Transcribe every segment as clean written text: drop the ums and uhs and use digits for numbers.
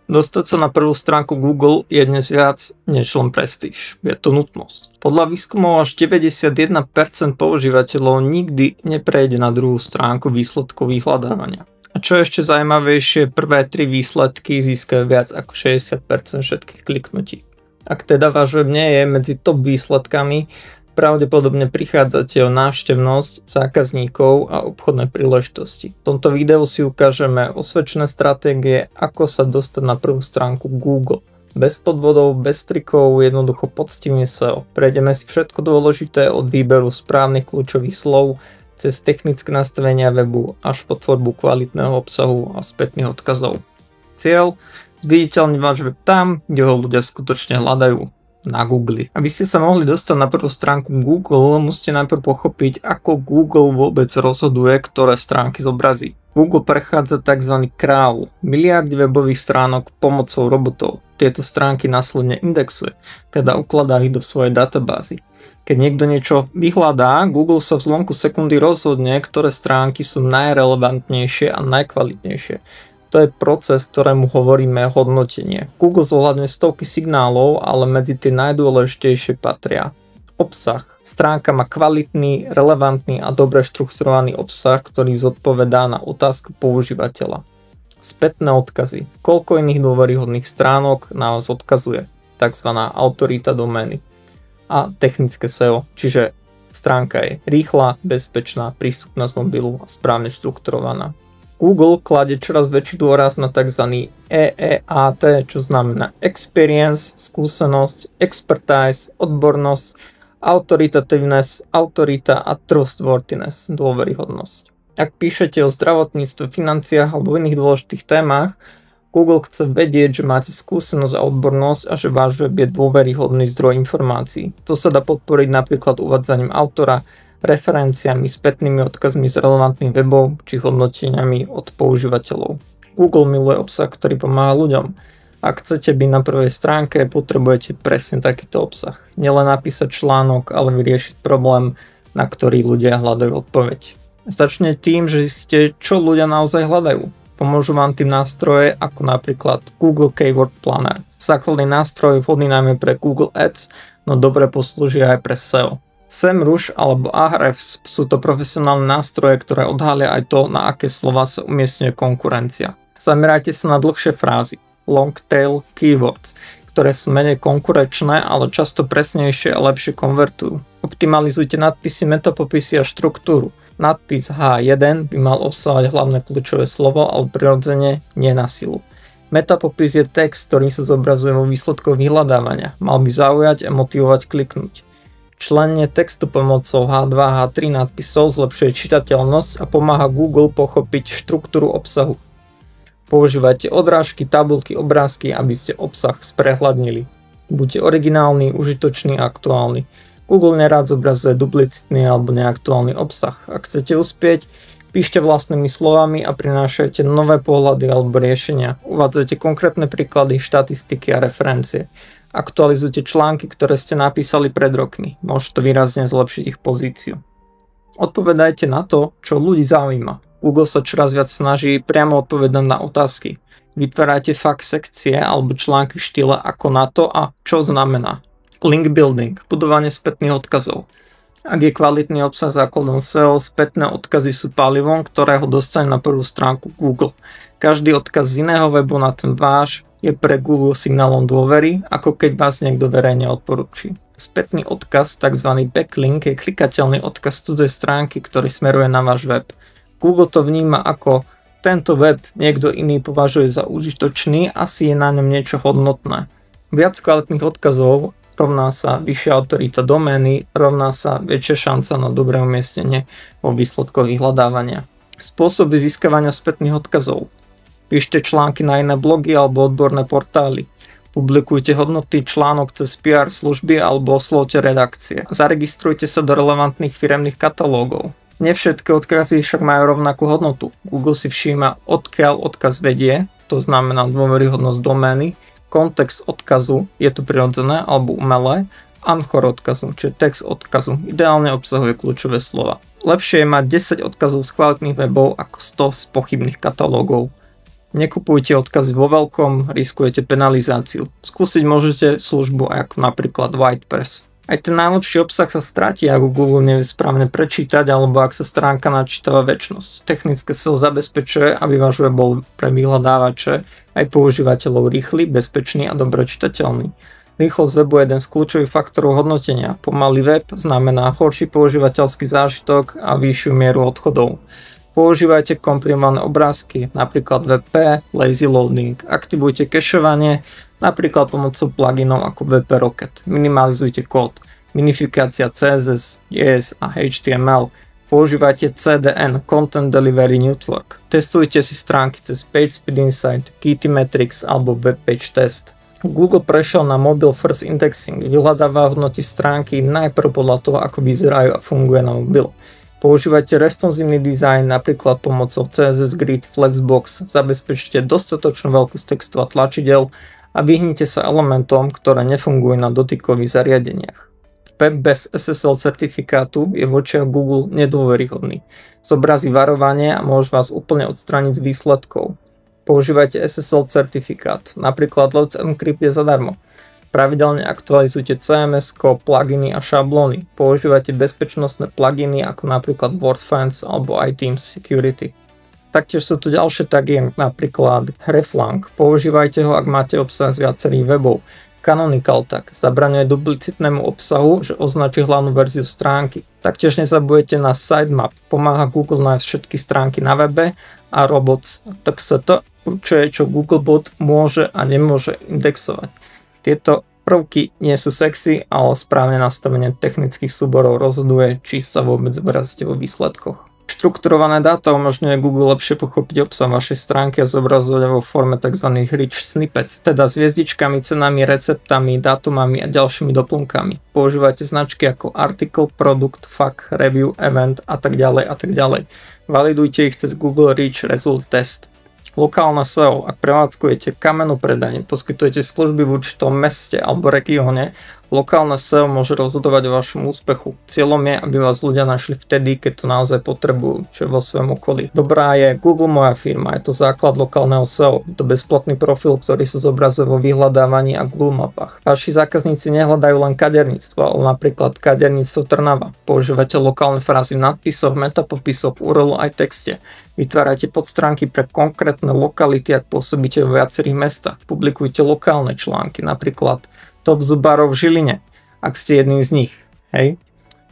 Dostať sa na prvú stránku Google je dnes viac než len prestíž. Je to nutnosť. Podľa výskumov až 91% používateľov nikdy neprejde na druhú stránku výsledkov vyhľadávania. A čo je ešte zaujímavejšie, prvé 3 výsledky získajú viac ako 60% všetkých kliknutí. Ak teda váš web nie je medzi top výsledkami, pravdepodobne prichádzate o návštevnosť zákazníkov a obchodné príležitosti. V tomto videu si ukážeme osvedčené stratégie, ako sa dostať na prvú stránku Google. Bez podvodov, bez trikov, jednoducho poctivým SEO. Prejdeme si všetko dôležité od výberu správnych kľúčových slov, cez technické nastavenia webu až po tvorbu kvalitného obsahu a spätných odkazov. Cieľ: zviditeľniť váš web tam, kde ho ľudia skutočne hľadajú. Na Google. Aby ste sa mohli dostať na prvú stránku Google, musíte najprv pochopiť, ako Google vôbec rozhoduje, ktoré stránky zobrazí. Google prechádza tzv. Crawl, miliardy webových stránok pomocou robotov. Tieto stránky následne indexuje, teda ukladá ich do svojej databázy. Keď niekto niečo vyhľadá, Google sa v zlomku sekundy rozhodne, ktoré stránky sú najrelevantnejšie a najkvalitnejšie. To je proces, ktorému hovoríme hodnotenie. Google zohľadňuje stovky signálov, ale medzi tie najdôležitejšie patria obsah. Stránka má kvalitný, relevantný a dobre štrukturovaný obsah, ktorý zodpovedá na otázku používateľa. Spätné odkazy. Koľko iných dôveryhodných stránok na vás odkazuje? Takzvaná autorita domény. A technické SEO, čiže stránka je rýchla, bezpečná, prístupná z mobilu a správne štrukturovaná. Google kladie čoraz väčší dôraz na tzv. EEAT, čo znamená experience, skúsenosť, expertise, odbornosť, authoritiveness, autorita a trustworthiness, dôveryhodnosť. Ak píšete o zdravotníctve, financiách alebo iných dôležitých témach, Google chce vedieť, že máte skúsenosť a odbornosť a že váš web je dôveryhodný zdroj informácií. To sa dá podporiť napríklad uvádzaním autora, referenciami, spätnými odkazmi z relevantných webov či hodnoteniami od používateľov. Google miluje obsah, ktorý pomáha ľuďom. Ak chcete byť na prvej stránke, potrebujete presne takýto obsah. Nielen napísať článok, ale vyriešiť problém, na ktorý ľudia hľadajú odpoveď. Začne tým, že zistíte, čo ľudia naozaj hľadajú. Pomôžu vám tým nástroje ako napríklad Google Keyword Planner. Základný nástroj vhodný najmä pre Google Ads, no dobre poslúžia aj pre SEO. SEMrush alebo Ahrefs sú to profesionálne nástroje, ktoré odhalia aj to, na aké slova sa umiestňuje konkurencia. Zamerajte sa na dlhšie frázy, long tail keywords, ktoré sú menej konkurenčné, ale často presnejšie a lepšie konvertujú. Optimalizujte nadpisy, metapopisy a štruktúru. Nadpis H1 by mal obsahovať hlavné kľúčové slovo, ale prirodzene nie na silu. Metapopis je text, ktorý sa zobrazuje vo výsledkoch vyhľadávania. Mal by zaujať a motivovať kliknúť. Členenie textu pomocou H2, H3 nadpisov zlepšuje čitateľnosť a pomáha Google pochopiť štruktúru obsahu. Používajte odrážky, tabuľky, obrázky, aby ste obsah sprehľadnili. Buďte originálni, užitoční a aktuálni. Google nerád zobrazuje duplicitný alebo neaktuálny obsah. Ak chcete uspieť, píšte vlastnými slovami a prinášajte nové pohľady alebo riešenia. Uvádzajte konkrétne príklady, štatistiky a referencie. Aktualizujte články, ktoré ste napísali pred rokmi. Môže to výrazne zlepšiť ich pozíciu. Odpovedajte na to, čo ľudí zaujíma. Google sa čoraz viac snaží priamo odpovedať na otázky. Vytvárajte fakt sekcie alebo články v štýle ako na to a čo znamená. Link building, budovanie spätných odkazov. Ak je kvalitný obsah základom SEO, spätné odkazy sú palivom, ktorého dostane na prvú stránku Google. Každý odkaz z iného webu na ten váš je pre Google signálom dôvery, ako keď vás niekto verejne odporúči. Spätný odkaz, tzv. Backlink, je klikateľný odkaz cudzej stránky, ktorý smeruje na váš web. Google to vníma ako tento web niekto iný považuje za užitočný, asi je na ňom niečo hodnotné. Viac kvalitných odkazov rovná sa vyššia autorita domény, rovná sa väčšia šanca na dobré umiestnenie vo výsledkoch vyhľadávania. Spôsoby získavania spätných odkazov. Píšte články na iné blogy alebo odborné portály. Publikujte hodnotný článok cez PR služby alebo oslovte redakcie. Zaregistrujte sa do relevantných firemných katalógov. Nie všetky odkazy však majú rovnakú hodnotu. Google si všíma, odkiaľ odkaz vedie, to znamená dôveryhodnosť domény, kontext odkazu, je to prirodzené alebo umelé, anchor odkazu, čiže text odkazu, ideálne obsahuje kľúčové slova. Lepšie je mať 10 odkazov z kvalitných webov ako 100 z pochybných katalógov. Nekupujte odkazy vo veľkom, riskujete penalizáciu. Skúsiť môžete službu ako napríklad WordPress. Aj ten najlepší obsah sa stratí, ak Google nevie správne prečítať alebo ak sa stránka načítava večnosť. Technické SEO zabezpečuje, aby váš web bol pre vyhľadávače aj používateľov rýchly, bezpečný a dobre čitateľný. Rýchlosť webu je jeden z kľúčových faktorov hodnotenia. Pomalý web znamená horší používateľský zážitok a vyššiu mieru odchodov. Používajte komprimované obrázky, napríklad WP, lazy loading. Aktivujte kešovanie, napríklad pomocou pluginov ako WP Rocket. Minimalizujte kód, minifikácia CSS, JS a HTML. Používajte CDN, Content Delivery Network. Testujte si stránky cez PageSpeed Insight, Metrics alebo Webpage Test. Google prešiel na Mobile First Indexing, vyhľadáva hodnoty stránky najprv podľa toho, ako vyzerajú a funguje na mobil. Používajte responsívny dizajn, napríklad pomocou CSS Grid, Flexbox, zabezpečte dostatočnú veľkosť textu a tlačidel a vyhnite sa elementom, ktoré nefungujú na dotykových zariadeniach. Web bez SSL certifikátu je v očiach Google nedôveryhodný. Zobrazí varovanie a môže vás úplne odstrániť z výsledkov. Používajte SSL certifikát, napríklad Let's Encrypt je zadarmo. Pravidelne aktualizujte CMS, pluginy a šablóny. Používajte bezpečnostné pluginy ako napríklad WordFence alebo iTeams Security. Taktiež sú tu ďalšie tagy, napríklad hreflang. Používajte ho, ak máte obsah z viacerých webov. Canonical tag zabraňuje duplicitnému obsahu, že označí hlavnú verziu stránky. Taktiež nezabudete na sitemap. Pomáha Google nájsť všetky stránky na webe a robots.txt určuje, čo Googlebot môže a nemôže indexovať. Tieto prvky nie sú sexy, ale správne nastavenie technických súborov rozhoduje, či sa vôbec zobrazíte vo výsledkoch. Štrukturované dáta umožňuje Google lepšie pochopiť obsah vašej stránky a zobrazovať vo forme tzv. Rich snippets, teda s hviezdičkami, cenami, receptami, dátumami a ďalšími doplnkami. Používajte značky ako article, produkt, fact, review, event a tak ďalej. Validujte ich cez Google Rich Result Test. Lokálne SEO. Ak prevádzkujete kamennú predajňu, poskytujete služby v určitom meste alebo regióne, lokálne SEO môže rozhodovať o vašom úspechu. Cieľom je, aby vás ľudia našli vtedy, keď to naozaj potrebujú, čo je vo svojom okolí. Dobrá je Google Moja firma, je to základ lokálneho SEO. Je to bezplatný profil, ktorý sa zobrazuje vo vyhľadávaní a Google mapách. Vaši zákazníci nehľadajú len kaderníctvo, ale napríklad kaderníctvo Trnava. Používate lokálne frázy v nadpisoch, metapopisoch, URL aj texte. Vytvárajte podstránky pre konkrétne lokality, ak pôsobíte vo viacerých mestách. Publikujte lokálne články, napríklad top zubárov v Žiline, ak ste jedným z nich. Hej.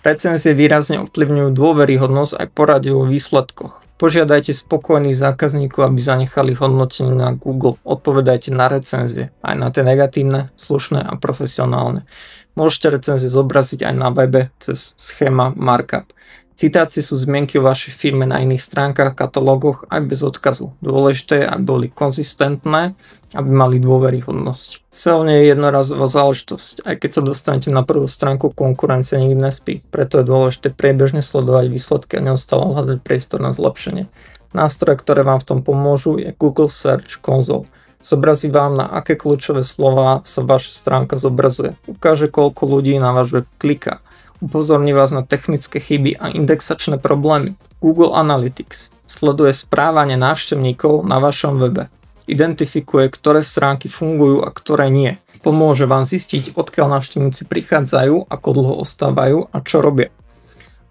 Recenzie výrazne ovplyvňujú dôveryhodnosť aj poradie vo výsledkoch. Požiadajte spokojných zákazníkov, aby zanechali hodnotenie na Google. Odpovedajte na recenzie, aj na tie negatívne, slušné a profesionálne. Môžete recenzie zobraziť aj na webe cez schéma markup. Citácie sú zmienky o vašej firme na iných stránkach, katalógoch aj bez odkazu. Dôležité je, aby boli konzistentné, aby mali dôveryhodnosť. SEO nie je jednorazová záležitosť, aj keď sa dostanete na prvú stránku, konkurencia nikdy nespí. Preto je dôležité priebežne sledovať výsledky a neustále hľadať priestor na zlepšenie. Nástroje, ktoré vám v tom pomôžu, je Google Search Console. Zobrazí vám, na aké kľúčové slová sa vaša stránka zobrazuje. Ukáže, koľko ľudí na váš web kliká. Upozorní vás na technické chyby a indexačné problémy. Google Analytics sleduje správanie návštevníkov na vašom webe. Identifikuje, ktoré stránky fungujú a ktoré nie. Pomôže vám zistiť, odkiaľ návštevníci prichádzajú, ako dlho ostávajú a čo robia.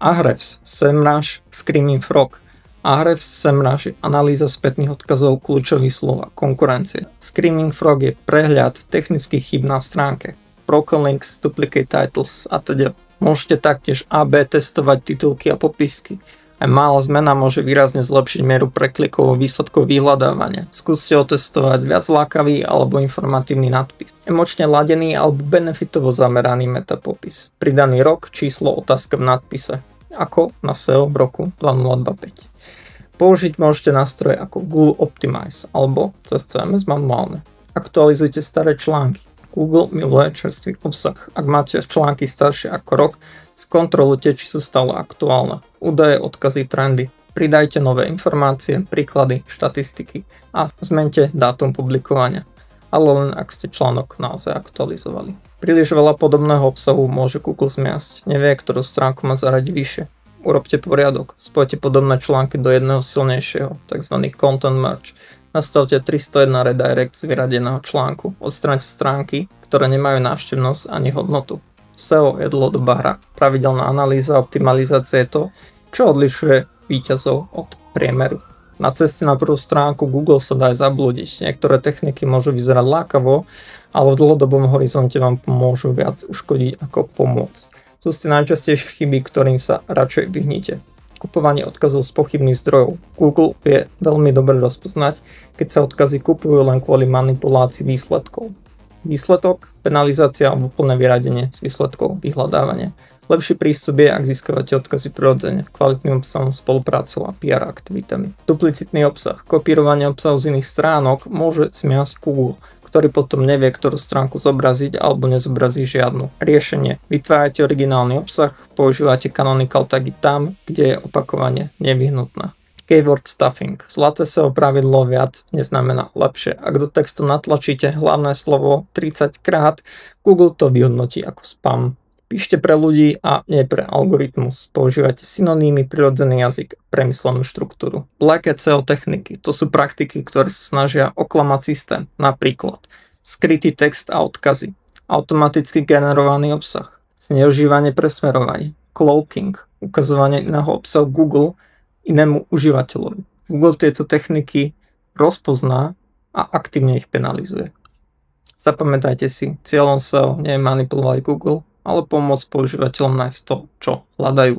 Ahrefs, SEMrush, Screaming Frog. Ahrefs, SEMrush je analýza spätných odkazov kľúčových slov a konkurencie. Screaming Frog je prehľad technických chýb na stránke. Broken links, duplicate titles a teda. Môžete taktiež A/B testovať titulky a popisky. Aj malá zmena môže výrazne zlepšiť mieru preklikov vo výsledkoch vyhľadávania. Skúste otestovať viac lákavý alebo informatívny nadpis. Emočne ladený alebo benefitovo zameraný metapopis. Pridaný rok, číslo, otázka v nadpise. Ako na SEO v roku 2025. Použiť môžete nástroje ako Google Optimize alebo cez CMS manuálne. Aktualizujte staré články. Google miluje čerstvý obsah. Ak máte články staršie ako rok, skontrolujte, či sú stále aktuálne. Údaje, odkazy, trendy. Pridajte nové informácie, príklady, štatistiky a zmente dátum publikovania. Ale len ak ste článok naozaj aktualizovali. Príliš veľa podobného obsahu môže Google zmiasť. Nevie, ktorú stránku má zaradiť vyššie. Urobte poriadok. Spojte podobné články do jedného silnejšieho, tzv. content merge. Nastavte 301 redirect z vyradeného článku. Odstráňte stránky, ktoré nemajú návštevnosť ani hodnotu. SEO je dlhodobá hra. Pravidelná analýza a optimalizácia je to, čo odlišuje víťazov od priemeru. Na ceste na prvú stránku Google sa dá aj zablúdiť. Niektoré techniky môžu vyzerať lákavo, ale v dlhodobom horizonte vám môžu viac uškodiť ako pomôcť. Sú ste najčastejšie chyby, ktorým sa radšej vyhnite. Kupovanie odkazov z pochybných zdrojov. Google vie veľmi dobre rozpoznať, keď sa odkazy kupujú len kvôli manipulácii výsledkov. Výsledok, penalizácia alebo plné vyradenie z výsledkov vyhľadávania. Lepší prístup je, ak získavate odkazy prirodzene, kvalitným obsahom, spoluprácou a PR aktivitami. Duplicitný obsah. Kopírovanie obsahu z iných stránok môže smiasť Google, ktorý potom nevie, ktorú stránku zobraziť alebo nezobrazí žiadnu. Riešenie. Vytvárajte originálny obsah, používajte canonical tagy tam, kde je opakovanie nevyhnutné. Keyword stuffing. Zlaté SEO pravidlo viac neznamená lepšie. Ak do textu natlačíte hlavné slovo 30 krát, Google to vyhodnotí ako spam. Píšte pre ľudí a nie pre algoritmus. Používajte synonýmy, prirodzený jazyk, premyslenú štruktúru. Black hat SEO techniky. To sú praktiky, ktoré sa snažia oklamať systém. Napríklad skrytý text a odkazy, automaticky generovaný obsah, zneužívanie presmerovania, cloaking, ukazovanie iného obsahu Google inému užívateľovi. Google tieto techniky rozpozná a aktívne ich penalizuje. Zapamätajte si, cieľom SEO nie je manipulovať Google, ale pomôcť používateľom nájsť to, čo hľadajú.